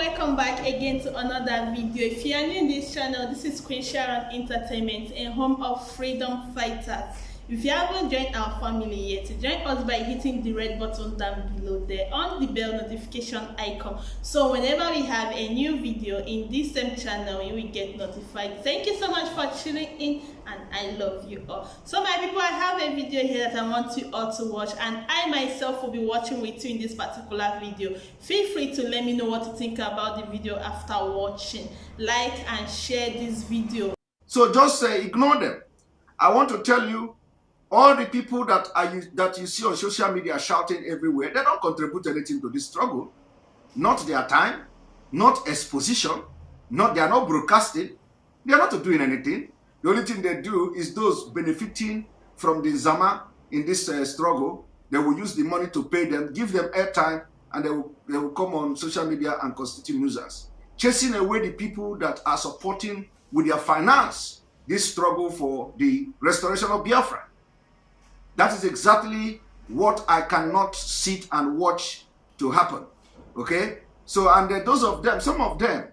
welcome back again to another video. If you are new in this channel, this is Queen Sharon Entertainment, a home of freedom fighters. If you haven't joined our family yet, join us by hitting the red button down below there on the bell notification icon, so whenever we have a new video in this same channel, you will get notified. Thank you so much for tuning in, and I love you all. So my people, I have a video here that I want you all to watch, and I myself will be watching with you in this particular video. Feel free to let me know what you think about the video after watching. Like and share this video. So just ignore them. I want to tell you, all the people that you see on social media shouting everywhere, they don't contribute anything to this struggle. Not their time, not exposition, they are not broadcasting, they are not doing anything. The only thing they do is those benefiting from the Zama in this struggle. They will use the money to pay them, give them airtime, and they will come on social media and constitute nuisance, chasing away the people that are supporting with their finance this struggle for the restoration of Biafra. That is exactly what I cannot sit and watch to happen. Okay? So, and those of them, some of them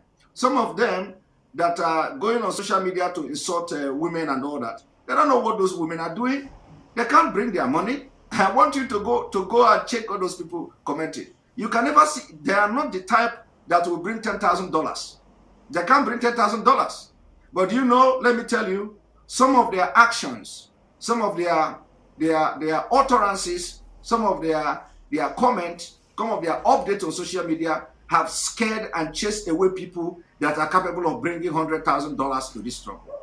that are going on social media to insult women and all that, they don't know what those women are doing. They can't bring their money. I want you to go and check all those people commenting. You can never see, they are not the type that will bring $10,000. They can't bring $10,000. But you know, let me tell you, some of their actions, some of their utterances, some of their comments, some of their updates on social media have scared and chased away people that are capable of bringing $100,000 to this struggle.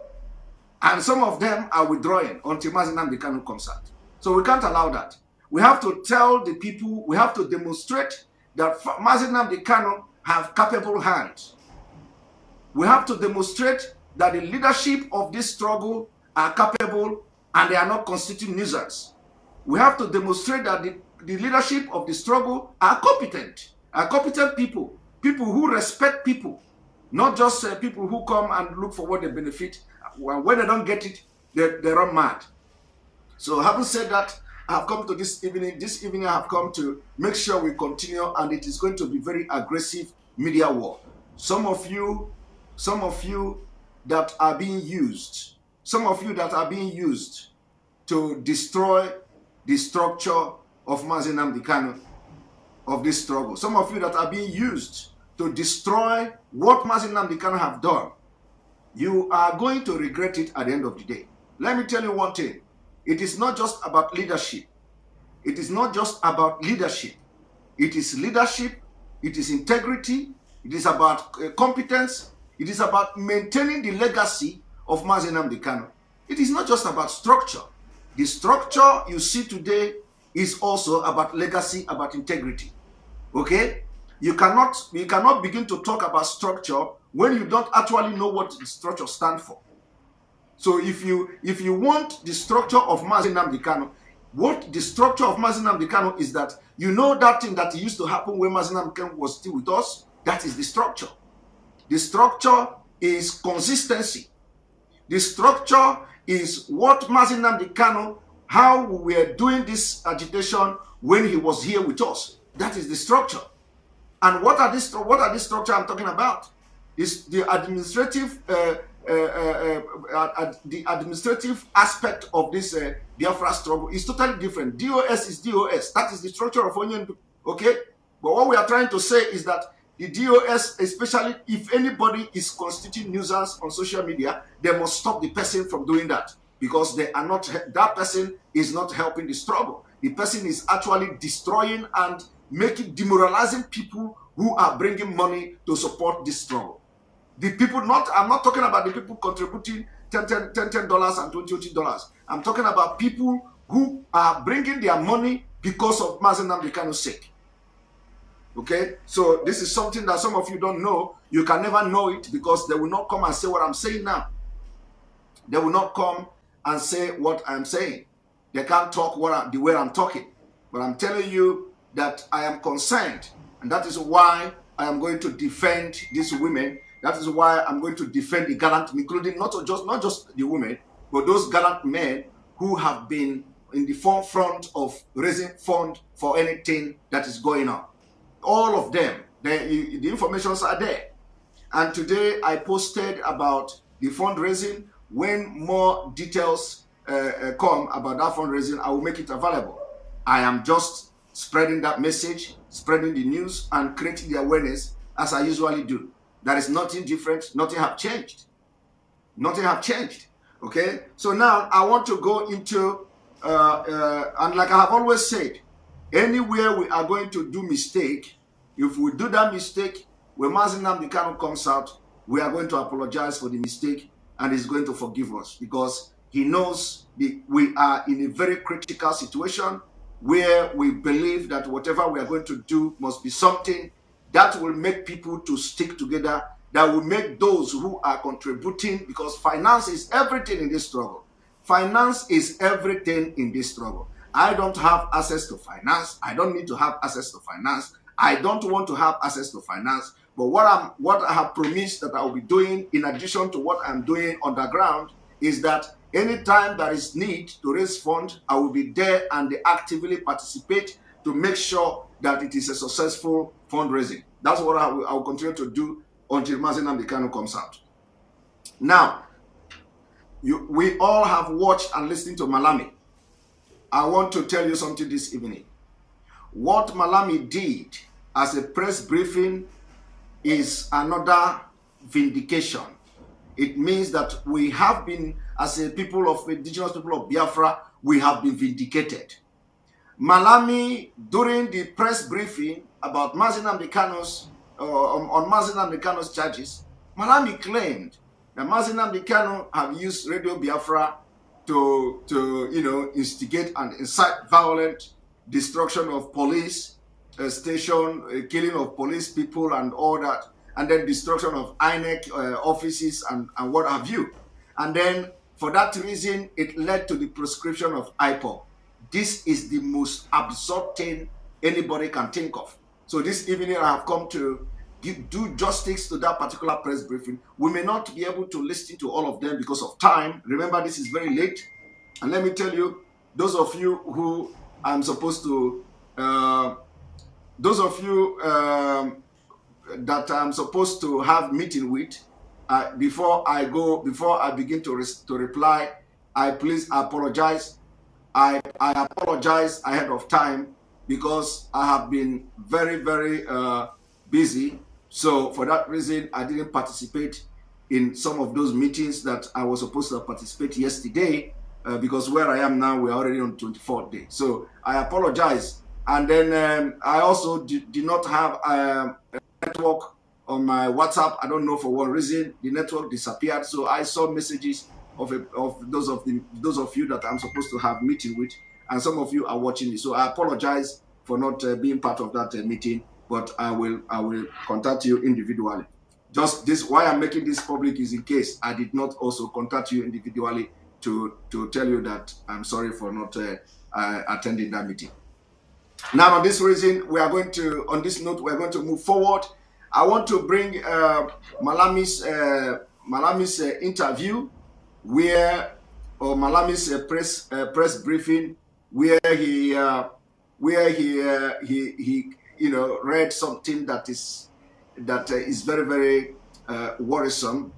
And some of them are withdrawing until Mazi Nnamdi Kanu comes out. So we can't allow that. We have to tell the people, we have to demonstrate that Mazi Nnamdi Kanu have capable hands. We have to demonstrate that the leadership of this struggle are capable and they are not constituting nuisance. We have to demonstrate that the leadership of the struggle are competent people, people who respect people, not just people who come and look for what they benefit. When they don't get it, they run mad. So having said that, I have come to this evening. This evening I have come to make sure we continue, and it is going to be very aggressive media war. Some of you that are being used, to destroy the structure of Mazi Nnamdi Kanu, of this struggle. Some of you that are being used to destroy what Mazi Nnamdi Kanu have done. You are going to regret it at the end of the day. Let me tell you one thing. It is not just about leadership. It is not just about leadership. It is leadership. It is integrity. It is about competence. It is about maintaining the legacy of Mazi Nnamdi Kanu. It is not just about structure. The structure you see today is also about legacy, about integrity. Okay? You cannot begin to talk about structure when you don't actually know what the structure stands for. So if you want the structure of Mazi Nnamdi Kanu, what the structure of Mazi Nnamdi Kanu is, that you know that thing that used to happen when Mazi Nnamdi Kanu was still with us. That is the structure. The structure is consistency. The structure is what Mazi Nnamdi Kanu, how we were doing this agitation when he was here with us. That is the structure. And what are this structure I'm talking about? Is the administrative aspect of this Biafra struggle is totally different. DOS is DOS. That is the structure of Onion. Okay? But what we are trying to say is that the DOS, especially if anybody is constituting nuisance on social media, they must stop the person from doing that, because they are not, that person is not helping the struggle. The person is actually destroying and demoralizing people who are bringing money to support this struggle. The people, I'm not talking about the people contributing $10 and $20. I'm talking about people who are bringing their money because of Mazi Nnamdi Kanu's sake. Okay, so this is something that some of you don't know. You can never know it, because they will not come and say what I'm saying now. They will not come and say what I'm saying. They can't talk the way I'm talking. But I'm telling you that I am concerned, and that is why I am going to defend these women. That is why I'm going to defend the gallant, including not just the women, but those gallant men who have been in the forefront of raising funds for anything that is going on. All of them, The informations are there. And today I posted about the fundraising. When more details come about that fundraising, I will make it available. I am just spreading that message, spreading the news, and creating the awareness as I usually do. There is nothing different, nothing have changed. Nothing have changed. Okay? So now I want to go into, and like I have always said, anywhere we are going to do mistake, if we do that mistake, when Mazi Nnamdi Kanu comes out, we are going to apologize for the mistake, and he's going to forgive us, because he knows we are in a very critical situation where we believe that whatever we are going to do must be something that will make people to stick together, that will make those who are contributing, because finance is everything in this struggle. Finance is everything in this struggle. I don't have access to finance. I don't need to have access to finance. I don't want to have access to finance. But what I have promised that I will be doing, in addition to what I'm doing underground, is that anytime there is need to raise funds, I will be there and actively participate to make sure that it is a successful fundraising. That's what I will continue to do until Mazi Nnamdi Kanu comes out. Now, we all have watched and listened to Malami. I want to tell you something this evening. What Malami did as a press briefing is another vindication. It means that we have been, as a people of indigenous people of Biafra, we have been vindicated. Malami, during the press briefing about Mazi Nnamdi Kanu's, on Mazi Nnamdi Kanu's charges, Malami claimed that Mazi Nnamdi Kanu have used Radio Biafra to instigate and incite violent destruction of police station, killing of police people and all that, and then destruction of INEC offices and what have you. And then for that reason, it led to the proscription of Ipob. This is the most absurd thing anybody can think of. So this evening I have come to do justice to that particular press briefing. We may not be able to listen to all of them because of time. Remember, this is very late. And let me tell you, those of you who I'm supposed to, those of you that I'm supposed to have meeting with, before I begin to reply, I please apologize. I apologize ahead of time because I have been very, very busy. So for that reason, I didn't participate in some of those meetings that I was supposed to participate yesterday, because where I am now, we're already on 24th day. So I apologize. And then I also did not have a network on my WhatsApp. I don't know, for one reason, the network disappeared. So I saw messages of those of you that I'm supposed to have meeting with, and some of you are watching me. So I apologize for not being part of that meeting, but I will contact you individually. Just this, why I'm making this public is in case I did not also contact you individually to tell you that I'm sorry for not attending that meeting. Now, on this reason, we are going to, on this note, we're going to move forward. I want to bring Malami's interview, where, or Malami's press briefing, where he read something that is very, very worrisome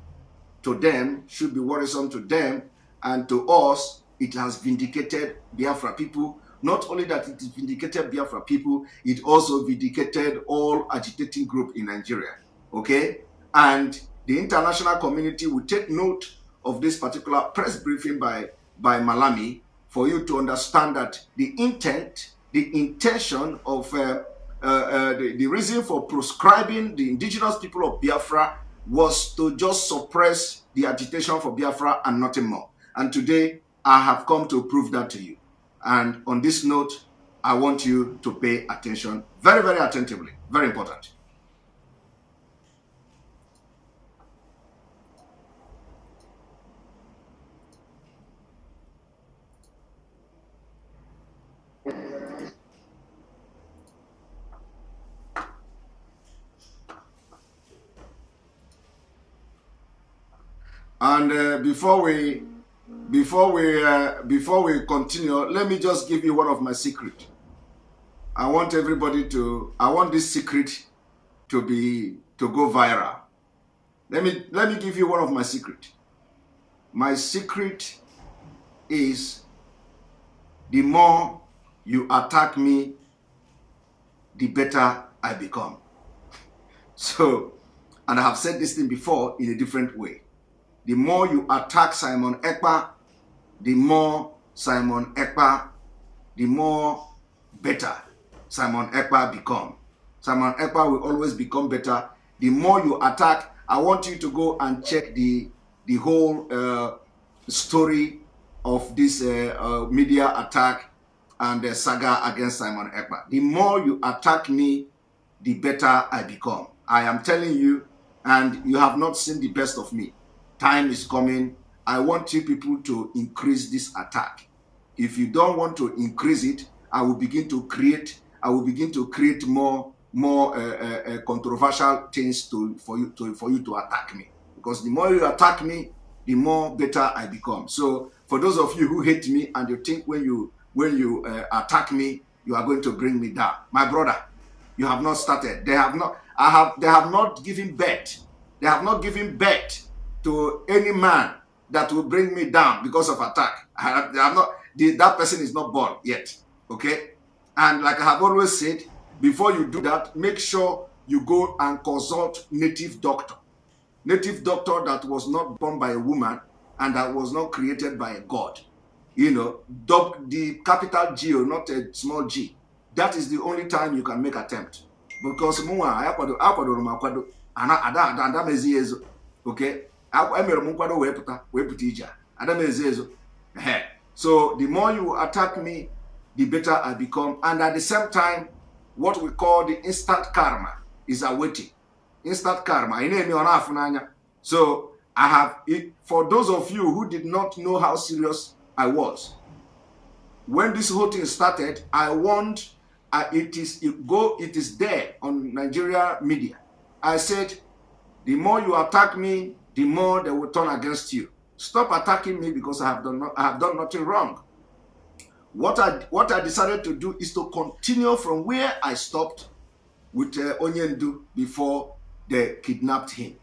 to them, should be worrisome to them, and to us, it has vindicated Biafra people. Not only that it vindicated Biafra people, it also vindicated all agitating groups in Nigeria. Okay? And the international community will take note of this particular press briefing by Malami, for you to understand that the intention of the reason for proscribing the indigenous people of Biafra was to just suppress the agitation for Biafra and nothing more. And today, I have come to prove that to you. And on this note, I want you to pay attention very, very attentively. Very important. And before we continue, let me just give you one of my secrets. I want this secret to go viral. Let me give you one of my secrets. My secret is the more you attack me, the better I become. So, and I have said this thing before in a different way. The more you attack Simon Ekpa, the more Simon Ekpa, the more better Simon Ekpa become. Simon Ekpa will always become better. The more you attack, I want you to go and check the whole story of this media attack and the saga against Simon Ekpa. The more you attack me, the better I become. I am telling you, and you have not seen the best of me. Time is coming. I want you people to increase this attack. If you don't want to increase it, I will begin to create more controversial things for you to attack me. Because the more you attack me, the more better I become. So for those of you who hate me and you think when you attack me, you are going to bring me down, my brother, you have not started. They have not given birth. They have not given birth to any man that will bring me down because of attack. That person is not born yet. Okay? And like I have always said, before you do that, make sure you go and consult native doctor. Native doctor that was not born by a woman and that was not created by a god. You know, the capital G, or not a small g. That is the only time you can make attempt. Because okay? So the more you attack me, the better I become. And at the same time, what we call the instant karma is awaiting. Instant karma. So I have it for those of you who did not know how serious I was. When this whole thing started, I warned. It is there on Nigeria media. I said, the more you attack me, the more they will turn against you. Stop attacking me because I have done nothing wrong. What I decided to do is to continue from where I stopped with Onyendu before they kidnapped him.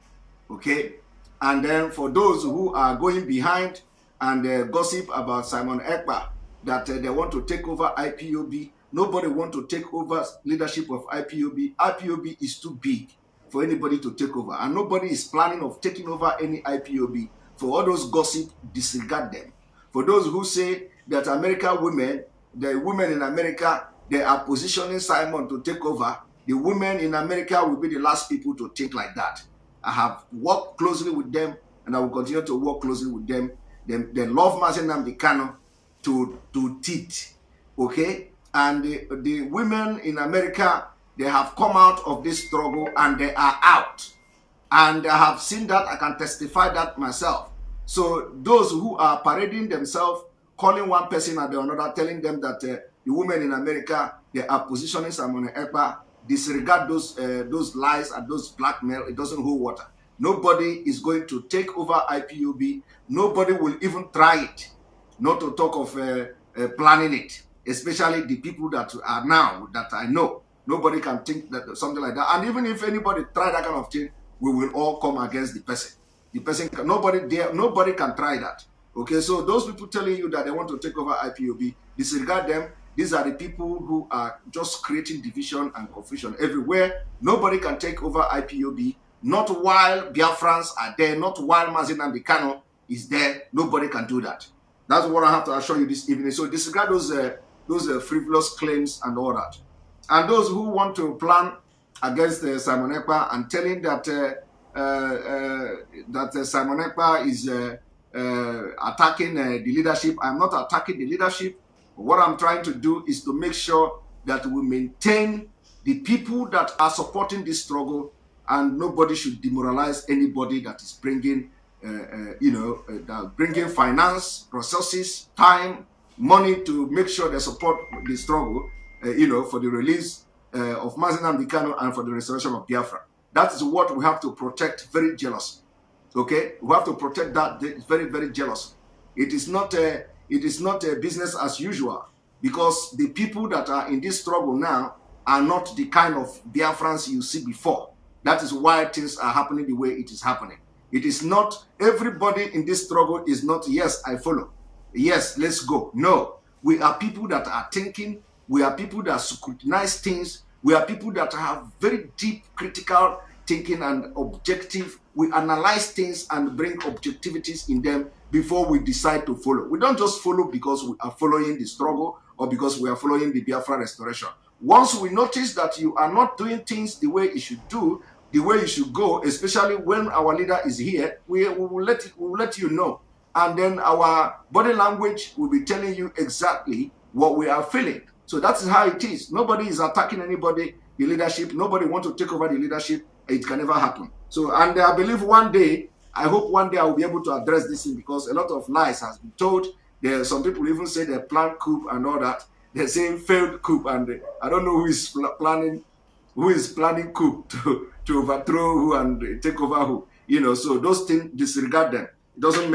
Okay? And then for those who are going behind and gossip about Simon Ekpa, that they want to take over IPOB, nobody wants to take over leadership of IPOB. IPOB is too big for anybody to take over. And nobody is planning of taking over any IPOB. For all those gossip, disregard them. For those who say that the women in America, they are positioning Simon to take over, the women in America will be the last people to think like that. I have worked closely with them, and I will continue to work closely with them. They love Mazenam Kano to teeth, okay? And the women in America, they have come out of this struggle and they are out. And I have seen that, I can testify that myself. So those who are parading themselves, calling one person or the another, telling them that the women in America, they are positioning Simon Ekpa, disregard those lies and those blackmail, it doesn't hold water. Nobody is going to take over IPOB. Nobody will even try it, not to talk of planning it, especially the people that are now, that I know. Nobody can think that something like that. And even if anybody try that kind of thing, we will all come against the person. The person, nobody can try that. Okay, so those people telling you that they want to take over IPOB, disregard them. These are the people who are just creating division and confusion everywhere. Nobody can take over IPOB, not while Biafrans are there, not while Mazenam Kano is there. Nobody can do that. That's what I have to assure you this evening. So disregard those frivolous claims and all that. And those who want to plan against Simon Ekpa and telling that Simon Ekpa is attacking the leadership. I'm not attacking the leadership. What I'm trying to do is to make sure that we maintain the people that are supporting this struggle, and nobody should demoralize anybody that is bringing, bringing finance, resources, time, money to make sure they support the struggle, for the release of Mazenam Kano and for the restoration of Biafra. That is what we have to protect very jealously. Okay, we have to protect that very, very jealously. It is not a business as usual, because the people that are in this struggle now are not the kind of Biafrans you see before. That is why things are happening the way it is happening. It is not, everybody in this struggle is not, yes, I follow. Yes, let's go. No, we are people that are thinking. We are people that scrutinize things. We are people that have very deep critical thinking and objective. We analyze things and bring objectivities in them before we decide to follow. We don't just follow because we are following the struggle or because we are following the Biafra restoration. Once we notice that you are not doing things the way you should do, the way you should go, especially when our leader is here, we will let you know. And then our body language will be telling you exactly what we are feeling. So that is how it is. Nobody is attacking anybody, the leadership. Nobody wants to take over the leadership. It can never happen. So, and I believe one day, I hope one day I will be able to address this thing, because a lot of lies has been told. There are some people even say they planned coup and all that. They're saying failed coup, and I don't know who is planning coup to overthrow who and take over who. You know, so those things, disregard them. It doesn't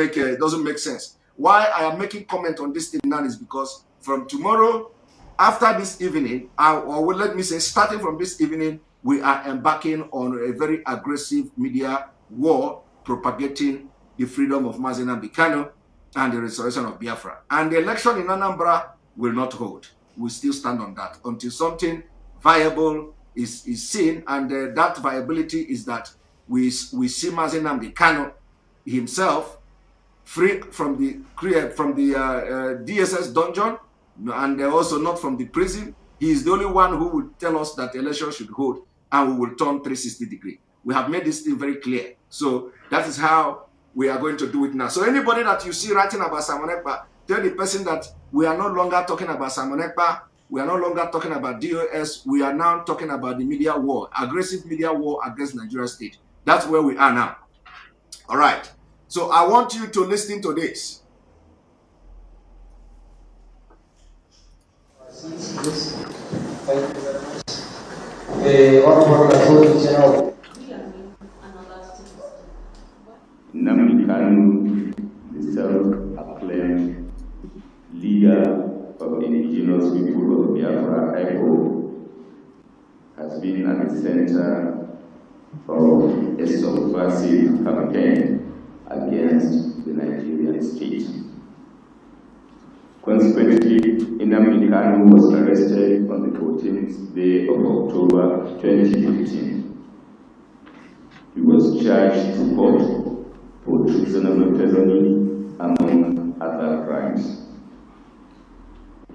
make sense. Why I am making comment on this thing now is because from tomorrow, after this evening, or let me say, starting from this evening, we are embarking on a very aggressive media war propagating the freedom of Mazi Nnamdi Kanu and the restoration of Biafra. And the election in Anambra will not hold. We still stand on that until something viable is seen, and that viability is that we see Mazi Nnamdi Kanu himself free from the DSS dungeon, and also not from the prison. He is the only one who would tell us that the election should hold, and we will turn 360 degrees. We have made this thing very clear. So that is how we are going to do it now. So anybody that you see writing about Simon Ekpa, tell the person that we are no longer talking about Simon Ekpa. We are no longer talking about DOS. We are now talking about the media war, aggressive media war against Nigeria state. That's where we are now. All right. So I want you to listen to this. Thank you very much. Nnamdi Kanu, the self-acclaimed leader of indigenous people of Biafra, Ipob, has been at the center of a subversive campaign against the Nigerian state. Consequently, Nnamdi Kanu was arrested on the 14th day of October 2015. He was charged to court for treasonable felony, among other crimes.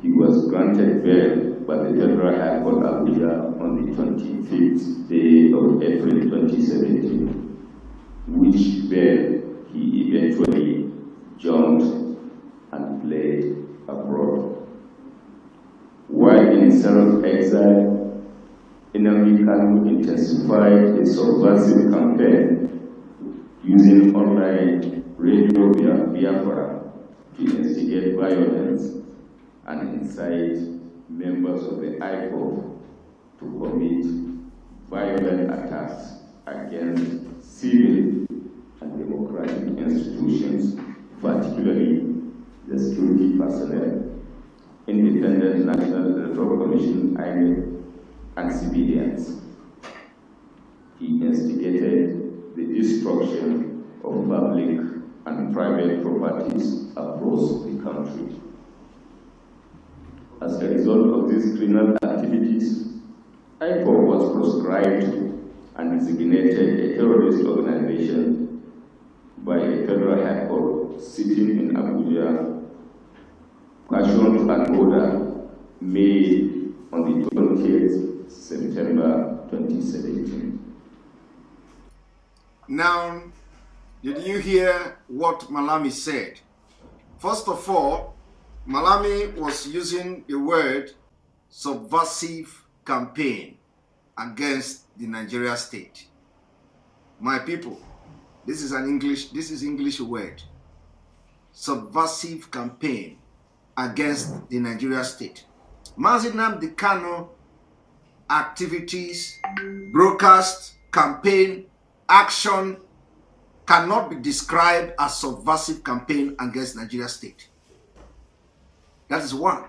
He was granted bail by the Federal High Court Abuja on the 25th day of April 2017, which bail he eventually jumped and fled abroad. While in self-exile, Nnamdi Kanu intensified a subversive campaign using online radio Biafra to instigate violence and incite members of the Ipob to commit violent attacks against civil and democratic institutions, particularly the security personnel, Independent National Electoral Commission, INEC, and civilians. He instigated the destruction of public and private properties across the country. As a result of these criminal activities, Ipob was proscribed and designated a terrorist organization by a federal high court sitting in Abuja, pursuant to an order made on the 20th September 2017. Now, did you hear what Malami said? First of all, Malami was using the word subversive campaign against the Nigeria state. My people, this is English word. Subversive campaign against the Nigeria state. Mazi Nnamdi Kanu activities, broadcast, campaign, action cannot be described as subversive campaign against Nigeria state. That is one.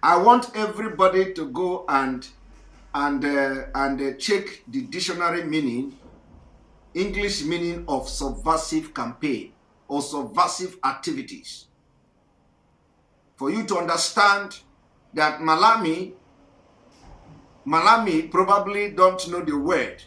I want everybody to go and and check the dictionary meaning, English meaning of subversive campaign or subversive activities, for you to understand that Malami probably don't know the word,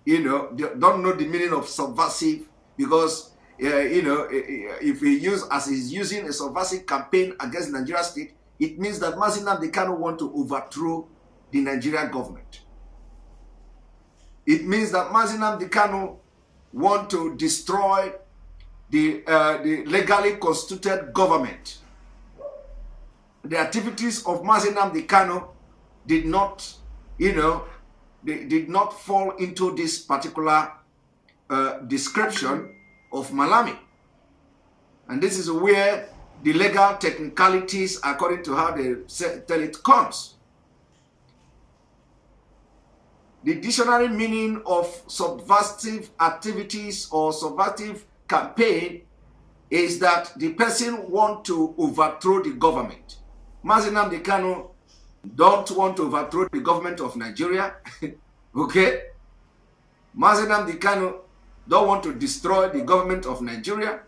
don't know the meaning of subversive, because if he's using a subversive campaign against Nigeria state, it means that Mazi Nnamdi Kanu want to overthrow the Nigerian government. It means that Mazi Nnamdi Kanu want to destroy the legally constituted government. The activities of Mazi Nnamdi Kanu did not, they did not fall into this particular description of Malami. And this is where the legal technicalities, according to how they tell it, comes. The dictionary meaning of subversive activities or subversive campaign is that the person want to overthrow the government. Mazi Nnamdi Kanu don't want to overthrow the government of Nigeria. Okay? Mazi Nnamdi Kanu don't want to destroy the government of Nigeria.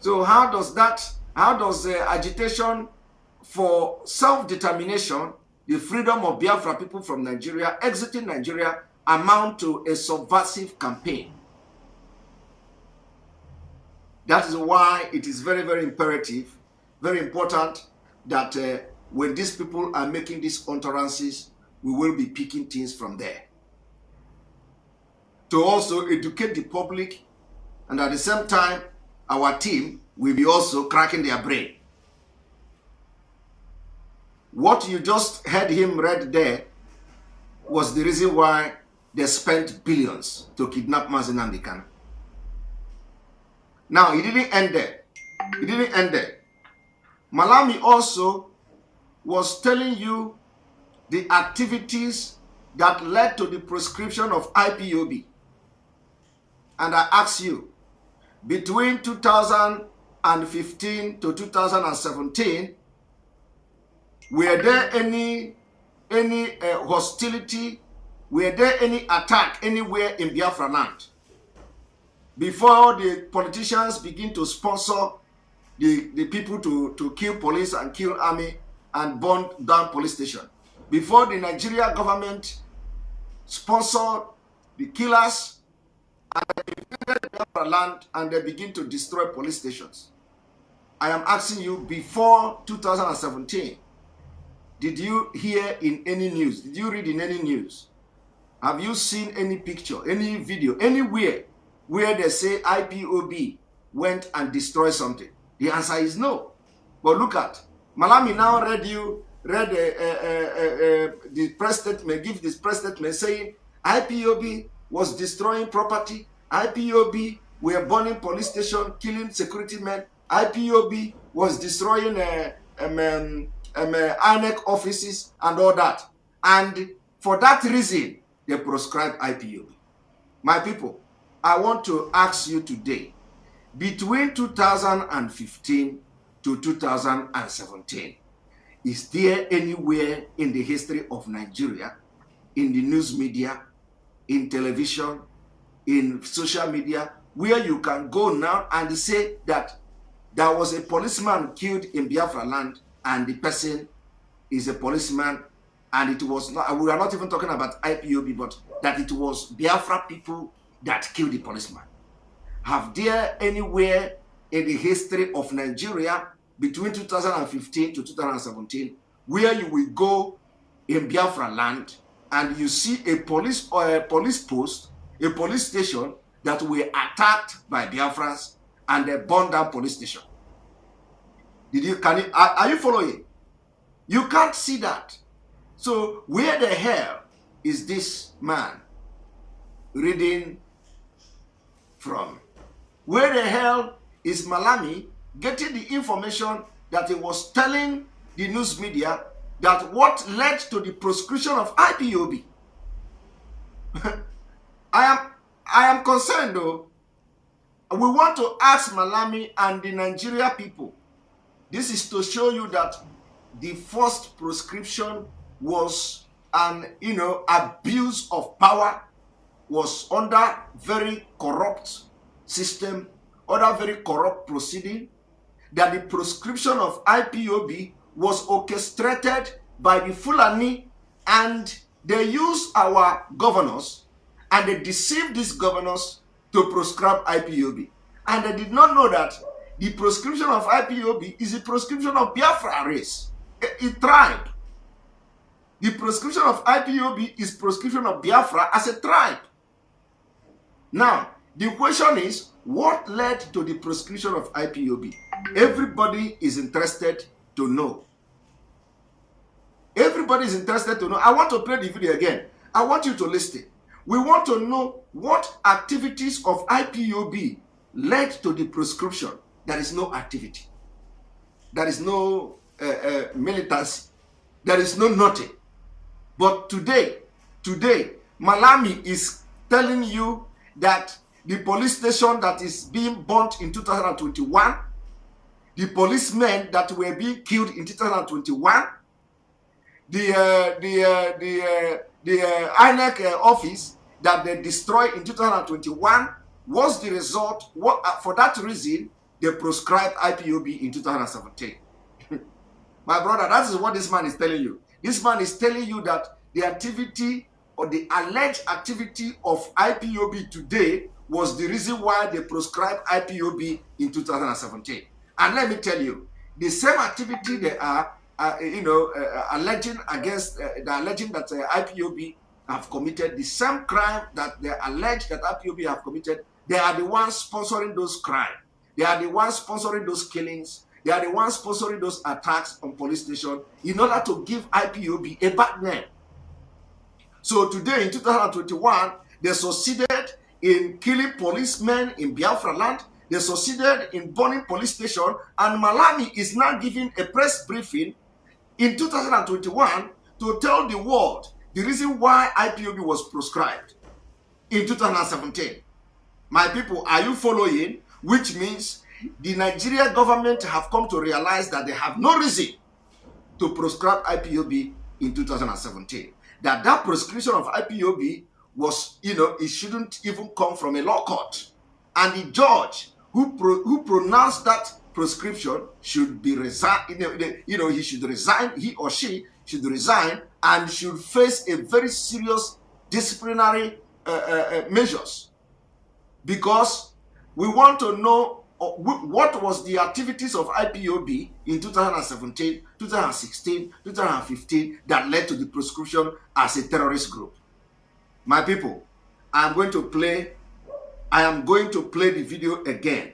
So how does agitation for self-determination, the freedom of Biafra people from Nigeria, exiting Nigeria, amount to a subversive campaign? That is why it is very, very imperative, very important that when these people are making these utterances, we will be picking things from there. To also educate the public, and at the same time, our team will be also cracking their brain. What you just heard him read there was the reason why they spent billions to kidnap Mazi Nnamdi Kanu. Now, it didn't end there. It didn't end there. Malami also was telling you the activities that led to the proscription of IPOB. And I ask you, between 2015 to 2017, were there any hostility? Were there any attack anywhere in Biafra land? Before the politicians begin to sponsor the people to kill police and kill army and burn down police station. Before the Nigeria government sponsored the killers and they invaded Biafra land and they begin to destroy police stations. I am asking you, before 2017, did you hear in any news? Did you read in any news? Have you seen any picture, any video, anywhere where they say IPOB went and destroyed something? The answer is no. But look at, Malami now read the press statement, give this press statement saying IPOB was destroying property, IPOB were burning police station, killing security men, IPOB was destroying INEC offices and all that. And for that reason, they proscribed IPOB. My people, I want to ask you today, between 2015 to 2017, is there anywhere in the history of Nigeria, in the news media, in television, in social media, where you can go now and say that there was a policeman killed in Biafra land and the person is a policeman, and it was not, we are not even talking about IPOB, but that it was Biafra people that killed the policeman? Have there anywhere in the history of Nigeria between 2015 to 2017 where you will go in Biafra land and you see a police or a police post, a police station that were attacked by Biafrans and they burned down police station? Are you following? You can't see that. So where the hell is this man reading from? Where the hell is Malami getting the information that he was telling the news media that what led to the proscription of IPOB? I am concerned though. We want to ask Malami and the Nigeria people. This is to show you that the first proscription was an, abuse of power, was under very corrupt system, under very corrupt proceeding, that the proscription of IPOB was orchestrated by the Fulani, and they used our governors and they deceived these governors to proscribe IPOB. And they did not know that the proscription of IPOB is a proscription of Biafra race, a tribe. The proscription of IPOB is proscription of Biafra as a tribe. Now, the question is, what led to the proscription of IPOB? Everybody is interested to know. Everybody is interested to know. I want to play the video again. I want you to listen. We want to know what activities of IPOB led to the proscription. There is no activity. There is no militancy. There is no nothing. But today, Malami is telling you that the police station that is being burnt in 2021, the policemen that were being killed in 2021, the INEC office that they destroyed in 2021 was the result. For that reason, they proscribed IPOB in 2017. My brother, that is what this man is telling you. This man is telling you that the activity or the alleged activity of IPOB today was the reason why they proscribed IPOB in 2017. And let me tell you, the same activity they are, alleging against, they're alleging that IPOB have committed the same crime that they allege that IPOB have committed. They are the ones sponsoring those crimes. They are the ones sponsoring those killings. They are the ones sponsoring those attacks on police stations in order to give IPOB a bad name. So today in 2021, they succeeded in killing policemen in Biafra land. They succeeded in burning police station, and Malami is now giving a press briefing in 2021 to tell the world the reason why IPOB was proscribed in 2017. My people, are you following? Which means the Nigerian government have come to realize that they have no reason to proscribe IPOB in 2017. That proscription of IPOB was, it shouldn't even come from a law court. And the judge who pronounced that proscription should be resigned. He should resign. He or she should resign and should face a very serious disciplinary measures, because we want to know what was the activities of IPOB in 2017, 2016, 2015 that led to the proscription as a terrorist group. My people, I am going to play the video again.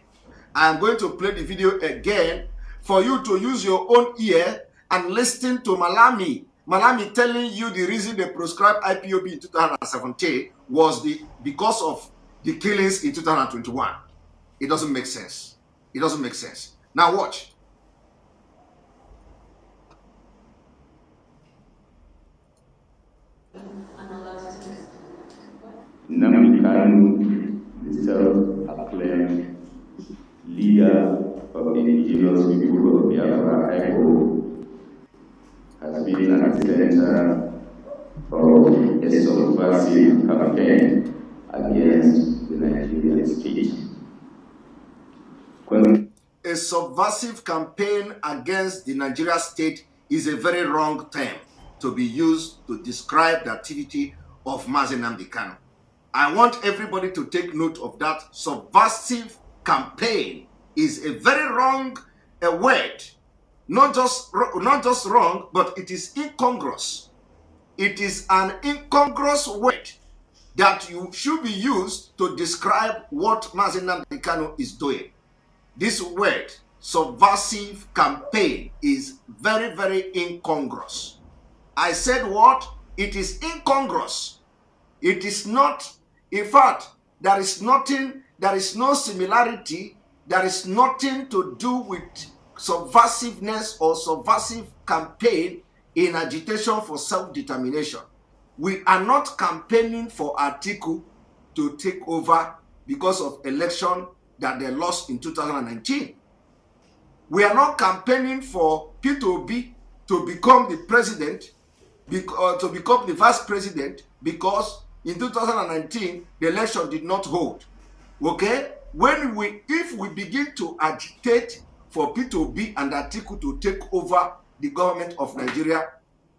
I am going to play the video again for you to use your own ear and listen to Malami. Malami telling you the reason they proscribed IPOB in 2017 was because of the killings in 2021. It doesn't make sense. It doesn't make sense. Now watch. Namikanu, the self-acclaimed leader of the indigenous people of Biafra, Ipob, has been at the center of a subversive campaign against the Nigerian state. A subversive campaign against the Nigerian state is a very wrong term to be used to describe the activity of Mazi Nnamdi Kanu. I want everybody to take note of that. Subversive campaign is a very wrong word. Not just wrong, but it is incongruous. It is an incongruous word that you should be used to describe what Mazi Nnamdi Kanu is doing. This word, subversive campaign, is very, very incongruous. I said what? It is incongruous. It is not, in fact, there is nothing, there is no similarity, there is nothing to do with subversiveness or subversive campaign in agitation for self-determination. We are not campaigning for Atiku to take over because of election that they lost in 2019. We are not campaigning for P2B to become the president to become the vice president because in 2019 the election did not hold. Okay? If we begin to agitate for P2B and Atiku to take over the government of Nigeria,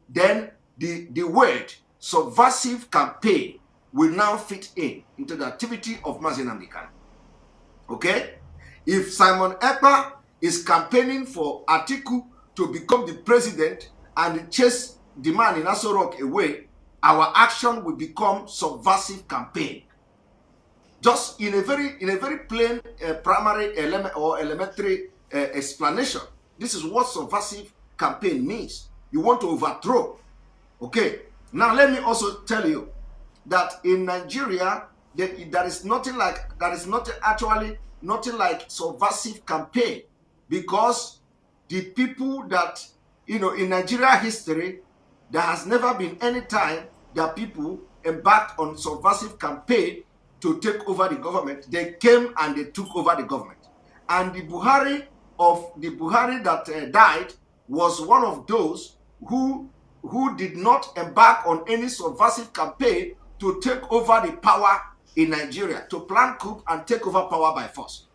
then the word subversive campaign will now fit into the activity of Mazi Nnamdi Kanu. Okay? If Simon Ekpa is campaigning for Atiku to become the president and chase the man in Aso Rock away, our action will become subversive campaign. Just in a very plain primary element or elementary explanation. This is what subversive campaign means. You want to overthrow. Okay. Now let me also tell you that in Nigeria there is nothing like subversive campaign, because the people that in Nigeria history, there has never been any time that people embarked on subversive campaign to take over the government. They came and they took over the government. And the Buhari that died was one of those who did not embark on any subversive campaign to take over the power in Nigeria, to plan coup and take over power by force.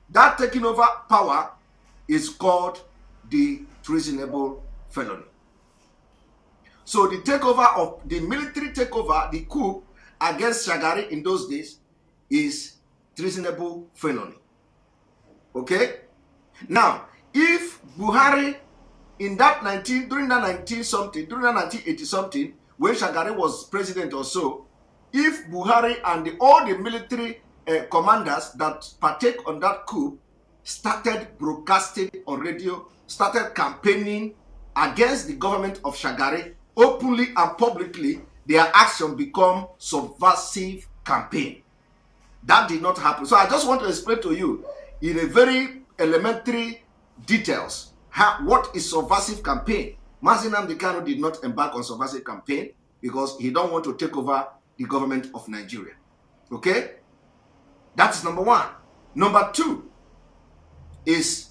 That taking over power is called the treasonable felony. So the takeover of the military takeover, the coup against Shagari in those days, is treasonable felony. Okay? Now, if Buhari during that 1980-something, when Shagari was president or so, if Buhari and all the military commanders that partake on that coup started broadcasting on radio, started campaigning against the government of Shagari, openly and publicly, their action become subversive campaign. That did not happen. So I just want to explain to you in a very elementary details what is subversive campaign. Mazi Nnamdi Kanu did not embark on subversive campaign because he don't want to take over the government of Nigeria. Okay? That's number one. Number two is,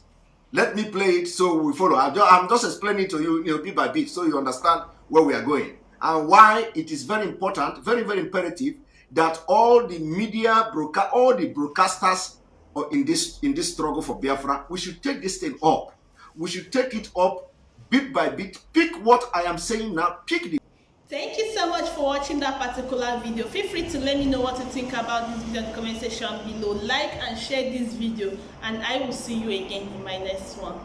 let me play it so we follow. I'm just explaining to you, bit by bit, so you understand where we are going and why it is very important, very, very imperative that all the media all the broadcasters in this struggle for Biafra, we should take this thing up. We should take it up bit by bit. Pick what I am saying now. Pick the. Thank you so much for watching that particular video. Feel free to let me know what you think about this video in the comment section below. Like and share this video, and I will see you again in my next one.